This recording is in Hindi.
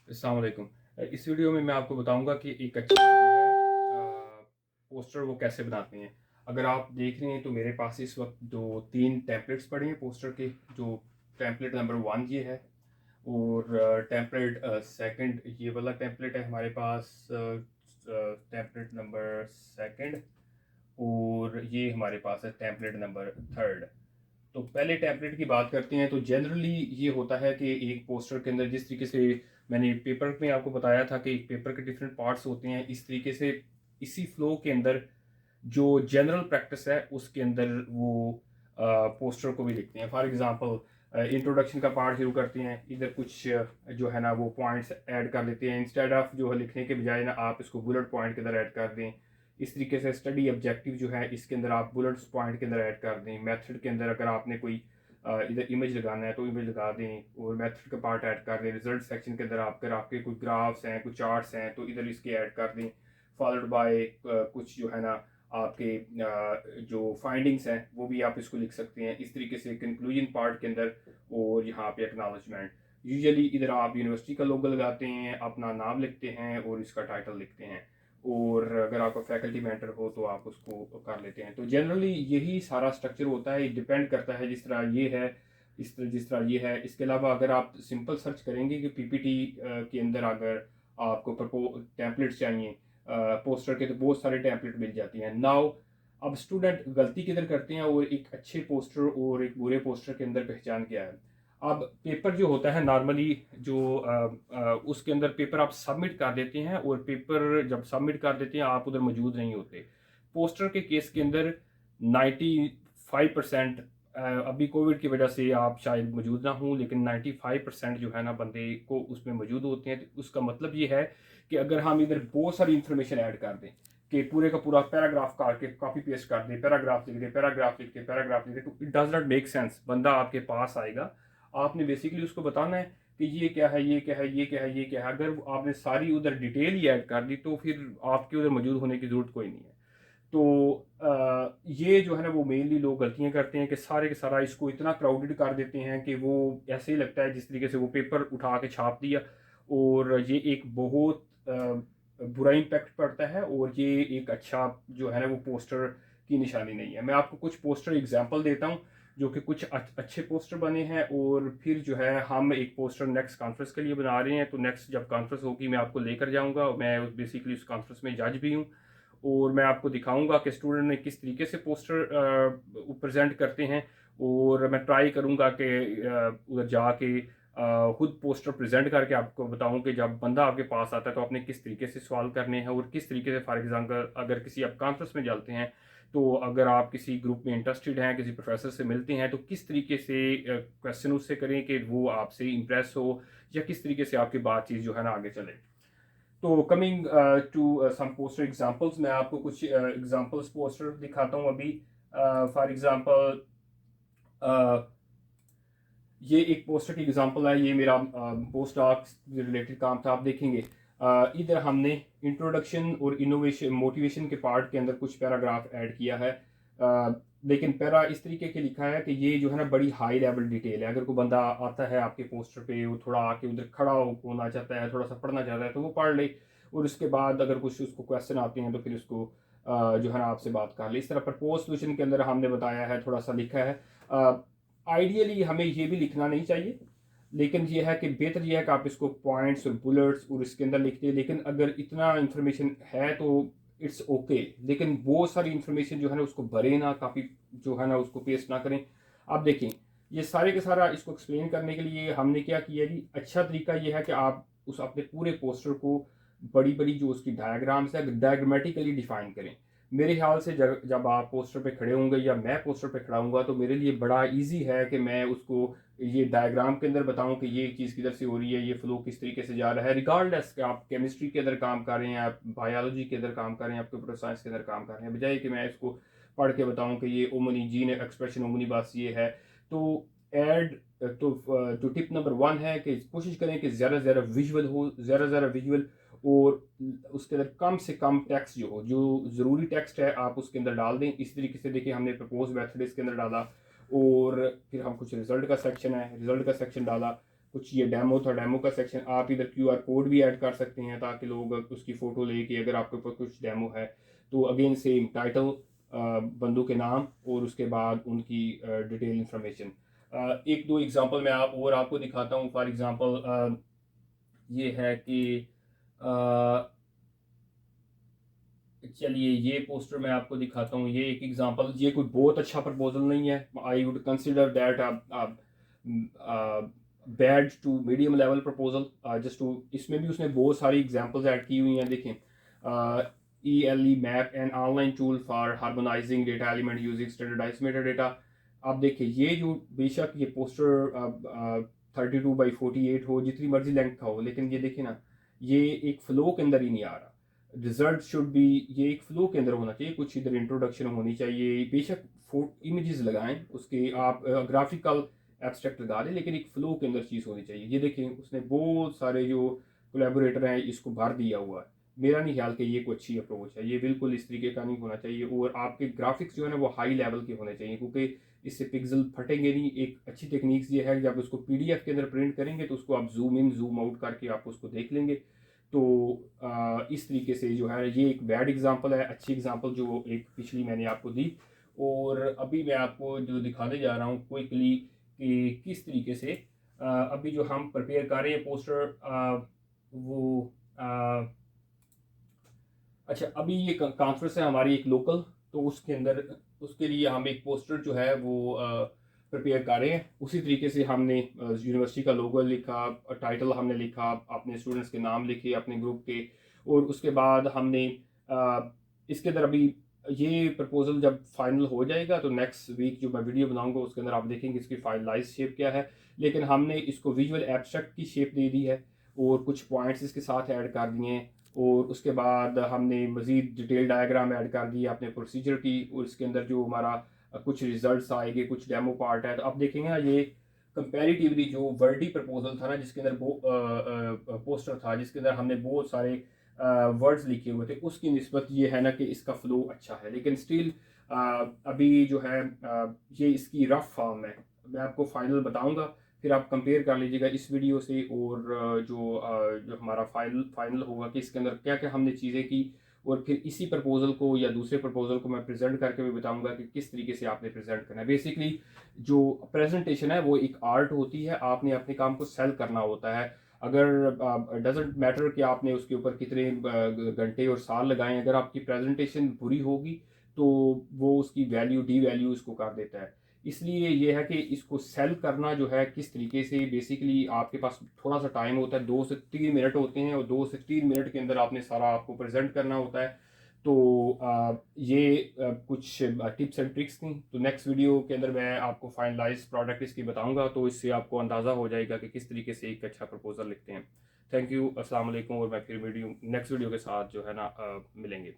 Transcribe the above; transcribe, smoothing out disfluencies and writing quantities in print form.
अस्सलाम वालेकुम। इस वीडियो में मैं आपको बताऊंगा कि एक अच्छा जो है पोस्टर वो कैसे बनाते हैं। अगर आप देख रहे हैं तो मेरे पास इस वक्त दो तीन टेम्पलेट्स पड़े हैं पोस्टर के। जो टेम्पलेट नंबर 1 ये है, और टेम्पलेट सेकंड ये वाला टेम्पलेट है हमारे पास, टेम्पलेट नंबर सेकंड, और ये हमारे पास है टेम्पलेट नंबर थर्ड। तो पहले टेम्पलेट की बात करते हैं। तो जनरली ये होता है कि एक पोस्टर के अंदर जिस तरीके से मैंने पेपर में आपको बताया था कि एक पेपर के डिफरेंट पार्ट्स होते हैं, इस तरीके से इसी फ्लो के अंदर जो जनरल प्रैक्टिस है उसके अंदर वो पोस्टर को भी लिखते हैं। फॉर एग्जांपल इंट्रोडक्शन का पार्ट शुरू करते हैं, इधर कुछ जो है ना वो पॉइंट्स ऐड कर लेते हैं। इंस्टेड ऑफ जो है लिखने के बजाय ना आप इसको बुलेट पॉइंट के अंदर ऐड कर दें। इस तरीके से स्टडी ऑब्जेक्टिव जो है इसके अंदर आप बुलेट्स पॉइंट के अंदर ऐड कर दें। मेथड के अंदर अगर आपने कोई इधर इमेज लगाना है तो इमेज लगा दें और मेथड का पार्ट ऐड कर दें। रिजल्ट सेक्शन के अंदर अगर आपके कोई ग्राफ्स हैं, कुछ चार्ट्स हैं, तो इधर इसके ऐड कर दें। फॉलोड बाय कुछ जो है ना आपके जो फाइंडिंग्स हैं वो भी आप इसको लिख सकते हैं इस तरीके से कंक्लूजन पार्ट के अंदर। और यहाँ पे एक्नॉलेजमेंट, यूजुअली इधर आप यूनिवर्सिटी का लोगो लगाते हैं, अपना नाम लिखते हैं और इसका टाइटल लिखते हैं। और अगर आपका फैकल्टी मेंटर हो तो आप उसको कर लेते हैं। तो जनरली यही सारा स्ट्रक्चर होता है। डिपेंड करता है जिस तरह ये है, इस तरह जिस तरह ये है। इसके अलावा अगर आप सिंपल सर्च करेंगे कि पीपीटी के अंदर अगर आपको टेम्पलेट्स चाहिए पोस्टर के, तो बहुत सारे टेम्पलेट मिल जाती हैं नाउ। अब स्टूडेंट गलती किधर करते हैं और एक अच्छे पोस्टर और एक बुरे पोस्टर के अंदर पहचान क्या है। अब पेपर जो होता है नॉर्मली जो उसके अंदर पेपर आप सबमिट कर देते हैं, और पेपर जब सबमिट कर देते हैं आप उधर मौजूद नहीं होते। पोस्टर के केस के अंदर 95%, अभी कोविड की वजह से आप शायद मौजूद ना हों, लेकिन 95% जो है ना बंदे को उसमें मौजूद होते हैं। तो उसका मतलब ये है कि अगर हम इधर बहुत सारी इंफॉर्मेशन ऐड कर दें कि पूरे का पूरा पैराग्राफ काट के कॉपी पेस्ट कर दें, पैराग्राफ लिख दें, पैराग्राफ लिख दें, पैराग्राफ लिख दें, तो it does not make sense. बंदा आपके पास आएगा, आपने बेसिकली उसको बताना है कि ये क्या है, ये क्या है, ये क्या है, ये क्या है। अगर आपने सारी उधर डिटेल ही ऐड कर दी तो फिर आपके उधर मौजूद होने की ज़रूरत कोई नहीं है। तो ये जो है ना वो मेनली लोग गलतियां करते हैं कि सारे के सारा इसको इतना क्राउडेड कर देते हैं कि वो ऐसे ही लगता है जिस तरीके से वो पेपर उठा के छाप दिया। और ये एक बहुत बुरा इम्पैक्ट पड़ता है, और ये एक अच्छा जो है ना वो पोस्टर की निशानी नहीं है। मैं आपको कुछ पोस्टर एग्जांपल देता हूँ जो कि कुछ अच्छे पोस्टर बने हैं। और फिर जो है हम एक पोस्टर नेक्स्ट कॉन्फ्रेंस के लिए बना रहे हैं, तो नेक्स्ट जब कॉन्फ्रेंस होगी मैं आपको लेकर जाऊंगा। मैं बेसिकली उस कॉन्फ्रेंस में जज भी हूँ, और मैं आपको दिखाऊंगा कि स्टूडेंट ने किस तरीके से पोस्टर प्रेजेंट करते हैं। और मैं ट्राई करूंगा कि उधर जाके खुद पोस्टर प्रेजेंट करके आपको बताऊं कि जब बंदा आपके पास आता है तो आपने किस तरीके से सवाल करने हैं, और किस तरीके से फॉर एग्जांपल अगर किसी आप कॉन्फ्रेंस में जाते हैं, तो अगर आप किसी ग्रुप में इंटरेस्टेड हैं, किसी प्रोफेसर से मिलते हैं, तो किस तरीके से क्वेश्चन उससे करें कि वो आपसे इम्प्रेस हो, या किस तरीके से आपकी बातचीत जो है ना आगे चले। तो coming to some poster examples, मैं आपको कुछ एग्जांपल्स पोस्टर दिखाता हूँ अभी। फॉर एग्जांपल ये एक पोस्टर की एग्जांपल है। ये मेरा पोस्ट डॉक रिलेटेड काम था। आप देखेंगे इधर हमने इंट्रोडक्शन और इनोवेशन मोटिवेशन के पार्ट के अंदर कुछ पैराग्राफ ऐड किया है। लेकिन पैरा इस तरीके के लिखा है कि ये जो है ना बड़ी हाई लेवल डिटेल है। अगर कोई बंदा आता है आपके पोस्टर पे, वो थोड़ा आके उधर खड़ा होना चाहता है, थोड़ा सा पढ़ना चाहता है, तो वो पढ़ ले। और उसके बाद अगर कुछ उसको क्वेश्चन आते हैं तो फिर उसको जो है ना आपसे बात कर ले। इस तरह प्रपोज सोल्यूशन के अंदर हमने बताया है, थोड़ा सा लिखा है। आइडियली हमें ये भी लिखना नहीं चाहिए, लेकिन ये है कि बेहतर ये है कि आप इसको पॉइंट्स और बुलेट्स और इसके अंदर लिखते हैं। लेकिन अगर इतना इन्फॉर्मेशन है तो इट्स ओके, लेकिन वो सारी इन्फॉर्मेशन जो है ना उसको भरे ना, काफ़ी जो है ना उसको पेस्ट ना करें। आप देखें, ये सारे के सारा इसको एक्सप्लेन करने के लिए हमने क्या किया जी, अच्छा तरीका ये है कि आप उस अपने पूरे पोस्टर को बड़ी बड़ी जो उसकी डायग्राम्स है डायग्रामेटिकली डिफाइन करें। मेरे ख्याल से जब आप पोस्टर पे खड़े होंगे या मैं पोस्टर पे खड़ा हूँगा तो मेरे लिए बड़ा इजी है कि मैं उसको ये डायग्राम के अंदर बताऊं कि ये चीज़ किधर से हो रही है, ये फ्लो किस तरीके से जा रहा है। रिगार्डलेस कि आप केमिस्ट्री के अंदर काम कर रहे हैं, आप बायोलॉजी के अंदर काम कर रहे हैं, आप कंप्यूटर साइंस के अंदर काम कर रहे हैं, बजाय कि मैं इसको पढ़ के बताऊं कि ये ओमनी जीन एक्सप्रेशन ओमनी बस ये है। तो एड तो जो टिप नंबर 1 है कि कोशिश करें कि ज़्यादा से ज़्यादा विजुअल हो, ज़्यादा से ज़्यादा विजुअल। और उसके अंदर कम से कम टेक्स्ट जो ज़रूरी टेक्स्ट है आप उसके अंदर डाल दें। इस तरीके से देखिए हमने प्रपोज मेथड इसके अंदर डाला, और फिर हम कुछ रिजल्ट का सेक्शन है, रिजल्ट का सेक्शन डाला, कुछ ये डेमो था, डेमो का सेक्शन, आप इधर QR कोड भी ऐड कर सकते हैं ताकि लोग उसकी फ़ोटो लेके अगर आपके ऊपर कुछ डेमो है तो अगेन सेम टाइटल, बंदों के नाम और उसके बाद उनकी डिटेल इंफॉर्मेशन। एक दो एग्जांपल मैं आपको दिखाता हूँ। फॉर एग्जांपल ये है कि चलिए ये पोस्टर मैं आपको दिखाता हूँ। ये एक एग्जांपल, ये कोई बहुत अच्छा प्रपोजल नहीं है, I would consider that bad to medium level proposal just to. इसमें भी उसने बहुत सारी एग्जांपल्स ऐड की हुई हैं, देखें। ELE map and online tool for harmonising data element using standardise meta data. आप देखिए ये जो, बेशक ये पोस्टर 32x48 हो, जितनी मर्जी लेंथ का हो, लेकिन ये देखिए ना, ये एक फ्लो के अंदर ही नहीं आ रहा। रिजल्ट शुड बी, ये एक फ्लो के अंदर होना चाहिए, कुछ इधर इंट्रोडक्शन होनी चाहिए, बेशक इमेजेस लगाएं उसके, आप ग्राफिकल एब्स्ट्रैक्ट लगा लें, लेकिन एक फ्लो के अंदर चीज़ होनी चाहिए। ये देखें उसने बहुत सारे जो कोलैबोरेटर हैं इसको भर दिया हुआ है। मेरा नहीं ख्याल कि ये कोई अच्छी अप्रोच है, ये बिल्कुल इस तरीके का नहीं होना चाहिए। और आपके ग्राफिक्स जो है ना वो हाई लेवल के होने चाहिए, क्योंकि इससे पिक्सल फटेंगे नहीं। एक अच्छी टेक्निक्स ये है, जब उसको PDF के अंदर प्रिंट करेंगे तो उसको आप जूम इन जूम आउट करके आप उसको देख लेंगे। तो इस तरीके से जो है, ये एक बैड एग्जांपल है। अच्छी एग्जांपल जो एक पिछली मैंने आपको दी, और अभी मैं आपको जो दिखाने जा रहा हूँ क्विकली कि किस तरीके से अभी जो हम प्रिपेयर कर रहे हैं पोस्टर, वो अच्छा, अभी ये कॉन्फ्रेंस है हमारी एक लोकल, तो उसके अंदर उसके लिए हम एक पोस्टर जो है वो प्रिपेयर कर रहे हैं। उसी तरीके से हमने यूनिवर्सिटी का लोगो लिखा, टाइटल हमने लिखा, अपने स्टूडेंट्स के नाम लिखे अपने ग्रुप के, और उसके बाद हमने इसके अंदर अभी ये प्रपोजल जब फाइनल हो जाएगा तो नेक्स्ट वीक जो मैं वीडियो बनाऊंगा उसके अंदर आप देखेंगे इसकी फाइनलाइज शेप क्या है। लेकिन हमने इसको विजुअल एब्स्ट्रैक्ट की शेप दे दी है और कुछ पॉइंट्स इसके साथ ऐड कर दिए हैं, और उसके बाद हमने मज़ीद डिटेल डायग्राम ऐड कर दी अपने प्रोसीजर की, और इसके अंदर जो हमारा कुछ रिजल्ट्स आएंगे, कुछ डेमो पार्ट है। तो आप देखेंगे ना, ये कंपैरेटिवली जो वर्डी प्रपोजल था ना, जिसके अंदर वो पोस्टर था जिसके अंदर हमने बहुत सारे वर्ड्स लिखे हुए थे, उसकी निस्बत ये है ना कि इसका फ्लो अच्छा है। लेकिन स्टिल अभी जो है ये इसकी रफ फॉर्म है, मैं आपको फाइनल बताऊंगा, फिर आप कंपेयर कर लीजिएगा इस वीडियो से। और जो हमारा फाइनल होगा कि इसके अंदर क्या क्या हमने चीज़ें की, और फिर इसी प्रपोजल को या दूसरे प्रपोजल को मैं प्रेजेंट करके भी बताऊंगा कि किस तरीके से आपने प्रेजेंट करना है। बेसिकली जो प्रेजेंटेशन है वो एक आर्ट होती है, आपने अपने काम को सेल करना होता है। अगर डजेंट मैटर कि आपने उसके ऊपर कितने घंटे और साल लगाएं, अगर आपकी प्रेजेंटेशन बुरी होगी तो वो उसकी वैल्यू डी वैल्यू इसको कर देता है। इसलिए ये है कि इसको सेल करना जो है किस तरीके से, बेसिकली आपके पास थोड़ा सा टाइम होता है, 2 से 3 मिनट होते हैं, और 2 से 3 मिनट के अंदर आपने सारा आपको प्रेजेंट करना होता है। तो ये कुछ टिप्स एंड ट्रिक्स थी। तो नेक्स्ट वीडियो के अंदर मैं आपको फाइनलाइज प्रोडक्ट इसकी बताऊंगा, तो इससे आपको अंदाज़ा हो जाएगा कि किस तरीके से एक अच्छा प्रपोजल लिखते हैं। थैंक यू, अस्सलाम वालेकुम, और मैं फिर नेक्स्ट वीडियो के साथ जो है ना मिलेंगे।